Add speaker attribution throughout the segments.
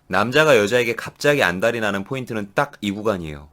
Speaker 1: 남자가 여자에게 갑자기 안달이 나는 포인트는 딱 이 구간이에요.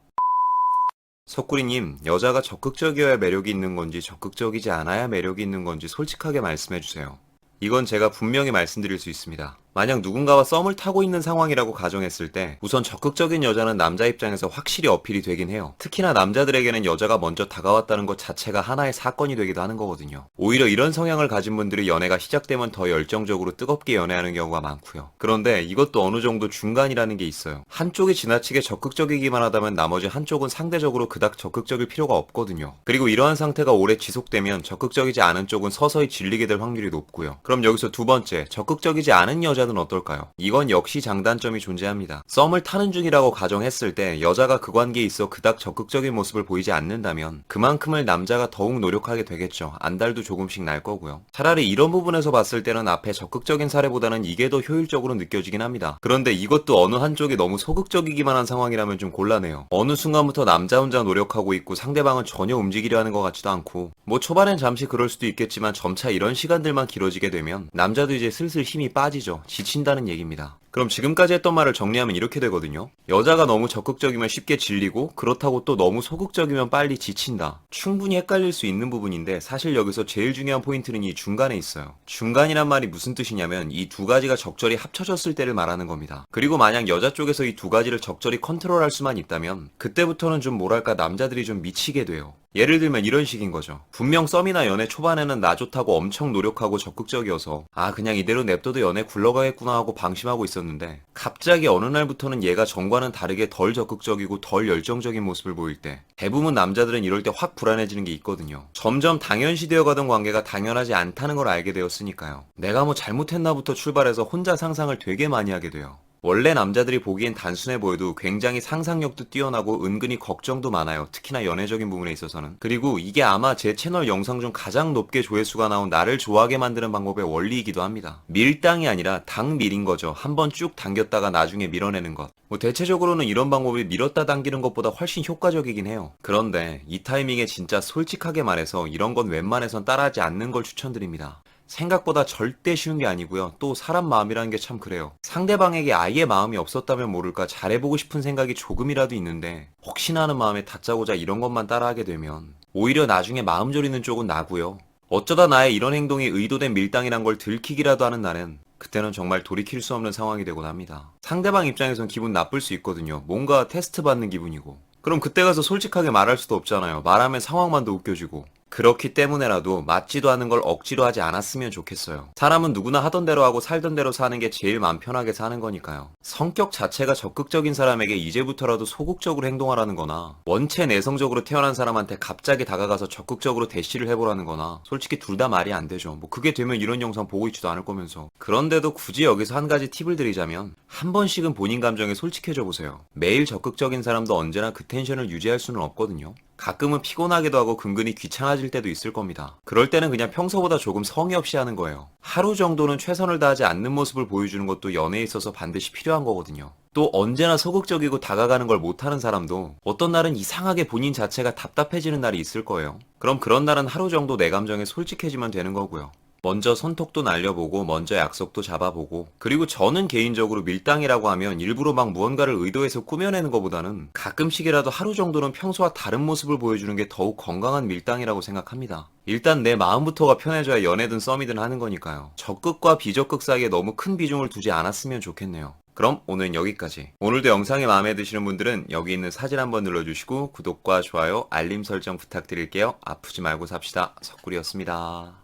Speaker 1: 석구리님, 여자가 적극적이어야 매력이 있는 건지 적극적이지 않아야 매력이 있는 건지 솔직하게 말씀해주세요. 이건 제가 분명히 말씀드릴 수 있습니다. 만약 누군가와 썸을 타고 있는 상황이라고 가정했을 때 우선 적극적인 여자는 남자 입장에서 확실히 어필이 되긴 해요. 특히나 남자들에게는 여자가 먼저 다가왔다는 것 자체가 하나의 사건이 되기도 하는 거거든요. 오히려 이런 성향을 가진 분들이 연애가 시작되면 더 열정적으로 뜨겁게 연애하는 경우가 많고요. 그런데 이것도 어느 정도 중간이라는 게 있어요. 한쪽이 지나치게 적극적이기만 하다면 나머지 한쪽은 상대적으로 그닥 적극적일 필요가 없거든요. 그리고 이러한 상태가 오래 지속되면 적극적이지 않은 쪽은 서서히 질리게 될 확률이 높고요. 그럼 여기서 두 번째, 적극적이지 않은 여자는 어떨까요? 이건 역시 장단점이 존재합니다. 썸을 타는 중이라고 가정했을 때 여자가 그 관계에 있어 그닥 적극적인 모습을 보이지 않는다면 그만큼을 남자가 더욱 노력하게 되겠죠. 안달도 조금씩 날 거고요. 차라리 이런 부분에서 봤을 때는 앞에 적극적인 사례보다는 이게 더 효율적으로 느껴지긴 합니다. 그런데 이것도 어느 한쪽이 너무 소극적이기만 한 상황이라면 좀 곤란해요. 어느 순간부터 남자 혼자 노력하고 있고 상대방은 전혀 움직이려 하는 것 같지도 않고 뭐 초반엔 잠시 그럴 수도 있겠지만 점차 이런 시간들만 길어지게 되면 남자도 이제 슬슬 힘이 빠지죠. 지친다는 얘기입니다. 그럼 지금까지 했던 말을 정리하면 이렇게 되거든요. 여자가 너무 적극적이면 쉽게 질리고 그렇다고 또 너무 소극적이면 빨리 지친다. 충분히 헷갈릴 수 있는 부분인데 사실 여기서 제일 중요한 포인트는 이 중간에 있어요. 중간이란 말이 무슨 뜻이냐면 이 두 가지가 적절히 합쳐졌을 때를 말하는 겁니다. 그리고 만약 여자 쪽에서 이 두 가지를 적절히 컨트롤할 수만 있다면 그때부터는 좀 뭐랄까 남자들이 좀 미치게 돼요. 예를 들면 이런 식인 거죠. 분명 썸이나 연애 초반에는 나 좋다고 엄청 노력하고 적극적이어서 그냥 이대로 냅둬도 연애 굴러가겠구나 하고 방심하고 있었는데 갑자기 어느 날부터는 얘가 전과는 다르게 덜 적극적이고 덜 열정적인 모습을 보일 때 대부분 남자들은 이럴 때 확 불안해지는 게 있거든요. 점점 당연시되어 가던 관계가 당연하지 않다는 걸 알게 되었으니까요. 내가 뭐 잘못했나부터 출발해서 혼자 상상을 되게 많이 하게 돼요. 원래 남자들이 보기엔 단순해 보여도 굉장히 상상력도 뛰어나고 은근히 걱정도 많아요. 특히나 연애적인 부분에 있어서는. 그리고 이게 아마 제 채널 영상 중 가장 높게 조회수가 나온 나를 좋아하게 만드는 방법의 원리이기도 합니다. 밀당이 아니라 당밀인 거죠. 한번 쭉 당겼다가 나중에 밀어내는 것. 뭐 대체적으로는 이런 방법이 밀었다 당기는 것보다 훨씬 효과적이긴 해요. 그런데 이 타이밍에 진짜 솔직하게 말해서 이런 건 웬만해선 따라하지 않는 걸 추천드립니다. 생각보다 절대 쉬운 게 아니고요. 또 사람 마음이라는 게 참 그래요. 상대방에게 아예 마음이 없었다면 모를까 잘해보고 싶은 생각이 조금이라도 있는데 혹시나 하는 마음에 다짜고짜 이런 것만 따라하게 되면 오히려 나중에 마음 졸이는 쪽은 나고요. 어쩌다 나의 이런 행동이 의도된 밀당이란 걸 들키기라도 하는 날엔 그때는 정말 돌이킬 수 없는 상황이 되곤 합니다. 상대방 입장에선 기분 나쁠 수 있거든요. 뭔가 테스트 받는 기분이고. 그럼 그때 가서 솔직하게 말할 수도 없잖아요. 말하면 상황만 더 웃겨지고. 그렇기 때문에라도 맞지도 않은 걸 억지로 하지 않았으면 좋겠어요. 사람은 누구나 하던 대로 하고 살던 대로 사는 게 제일 마음 편하게 사는 거니까요. 성격 자체가 적극적인 사람에게 이제부터라도 소극적으로 행동하라는 거나 원체 내성적으로 태어난 사람한테 갑자기 다가가서 적극적으로 대시를 해보라는 거나 솔직히 둘 다 말이 안 되죠. 뭐 그게 되면 이런 영상 보고 있지도 않을 거면서. 그런데도 굳이 여기서 한 가지 팁을 드리자면 한 번씩은 본인 감정에 솔직해져 보세요. 매일 적극적인 사람도 언제나 그 텐션을 유지할 수는 없거든요. 가끔은 피곤하기도 하고 근근히 귀찮아질 때도 있을 겁니다. 그럴 때는 그냥 평소보다 조금 성의 없이 하는 거예요. 하루 정도는 최선을 다하지 않는 모습을 보여주는 것도 연애에 있어서 반드시 필요한 거거든요. 또 언제나 소극적이고 다가가는 걸 못하는 사람도 어떤 날은 이상하게 본인 자체가 답답해지는 날이 있을 거예요. 그럼 그런 날은 하루 정도 내 감정에 솔직해지면 되는 거고요. 먼저 손톱도 날려보고 먼저 약속도 잡아보고 그리고 저는 개인적으로 밀당이라고 하면 일부러 막 무언가를 의도해서 꾸며내는 것보다는 가끔씩이라도 하루 정도는 평소와 다른 모습을 보여주는 게 더욱 건강한 밀당이라고 생각합니다. 일단 내 마음부터가 편해져야 연애든 썸이든 하는 거니까요. 적극과 비적극 사이에 너무 큰 비중을 두지 않았으면 좋겠네요. 그럼 오늘은 여기까지. 오늘도 영상이 마음에 드시는 분들은 여기 있는 사진 한번 눌러주시고 구독과 좋아요, 알림 설정 부탁드릴게요. 아프지 말고 삽시다. 석구리였습니다.